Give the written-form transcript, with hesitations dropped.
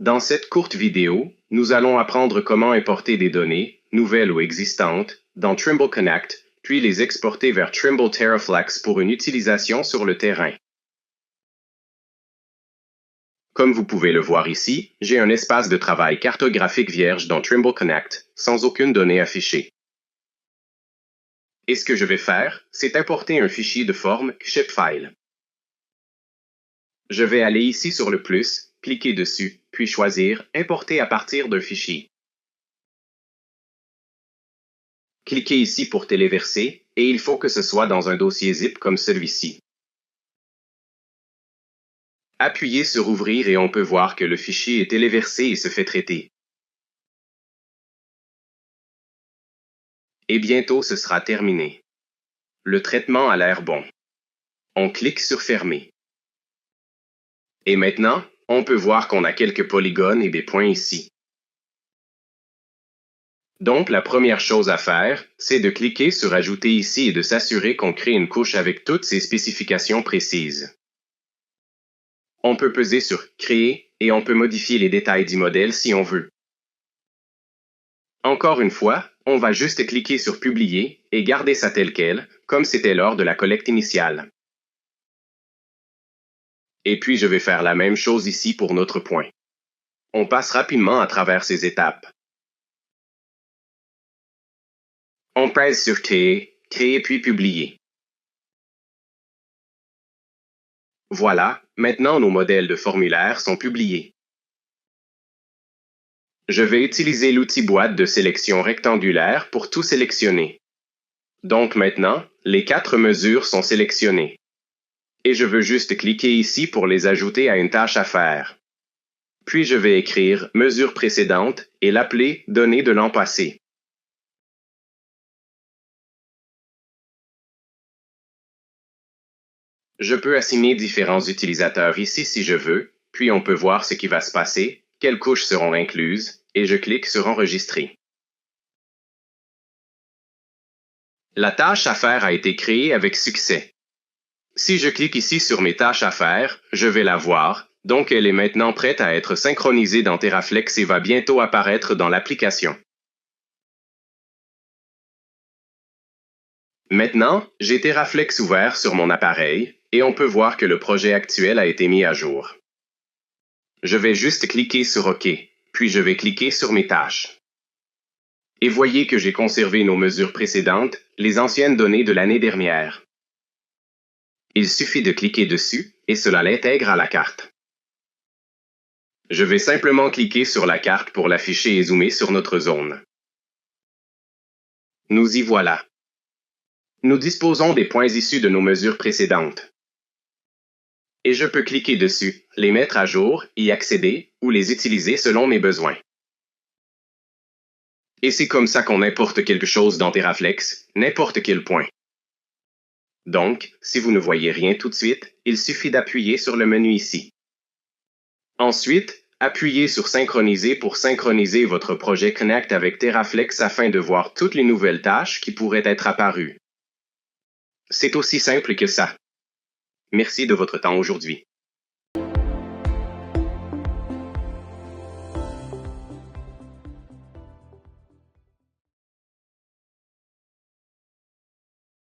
Dans cette courte vidéo, nous allons apprendre comment importer des données, nouvelles ou existantes, dans Trimble Connect, puis les exporter vers Trimble TerraFlex pour une utilisation sur le terrain. Comme vous pouvez le voir ici, j'ai un espace de travail cartographique vierge dans Trimble Connect, sans aucune donnée affichée. Et ce que je vais faire, c'est importer un fichier de forme Shapefile. Je vais aller ici sur le plus, cliquer dessus, puis choisir « Importer à partir d'un fichier ». Cliquez ici pour téléverser, et il faut que ce soit dans un dossier zip comme celui-ci. Appuyez sur « Ouvrir » et on peut voir que le fichier est téléversé et se fait traiter. Et bientôt ce sera terminé. Le traitement a l'air bon. On clique sur « Fermer ». Et maintenant, on peut voir qu'on a quelques polygones et des points ici. Donc, la première chose à faire, c'est de cliquer sur « Ajouter » ici et de s'assurer qu'on crée une couche avec toutes ses spécifications précises. On peut peser sur « Créer » et on peut modifier les détails du modèle si on veut. Encore une fois, on va juste cliquer sur « Publier » et garder ça tel quel, comme c'était lors de la collecte initiale. Et puis je vais faire la même chose ici pour notre point. On passe rapidement à travers ces étapes. On pèse sur « Créer » puis « Publier ». Voilà, maintenant nos modèles de formulaire sont publiés. Je vais utiliser l'outil boîte de sélection rectangulaire pour tout sélectionner. Donc maintenant, les 4 mesures sont sélectionnées. Et je veux juste cliquer ici pour les ajouter à une tâche à faire. Puis je vais écrire « Mesure précédente » et l'appeler « Données de l'an passé ». Je peux assigner différents utilisateurs ici si je veux, puis on peut voir ce qui va se passer, quelles couches seront incluses, et je clique sur « Enregistrer ». La tâche à faire a été créée avec succès. Si je clique ici sur mes tâches à faire, je vais la voir, donc elle est maintenant prête à être synchronisée dans TerraFlex et va bientôt apparaître dans l'application. Maintenant, j'ai TerraFlex ouvert sur mon appareil et on peut voir que le projet actuel a été mis à jour. Je vais juste cliquer sur OK, puis je vais cliquer sur mes tâches. Et voyez que j'ai conservé nos mesures précédentes, les anciennes données de l'année dernière. Il suffit de cliquer dessus et cela l'intègre à la carte. Je vais simplement cliquer sur la carte pour l'afficher et zoomer sur notre zone. Nous y voilà. Nous disposons des points issus de nos mesures précédentes. Et je peux cliquer dessus, les mettre à jour, y accéder ou les utiliser selon mes besoins. Et c'est comme ça qu'on importe quelque chose dans TerraFlex, n'importe quel point. Donc, si vous ne voyez rien tout de suite, il suffit d'appuyer sur le menu ici. Ensuite, appuyez sur Synchroniser pour synchroniser votre projet Connect avec TerraFlex afin de voir toutes les nouvelles tâches qui pourraient être apparues. C'est aussi simple que ça. Merci de votre temps aujourd'hui.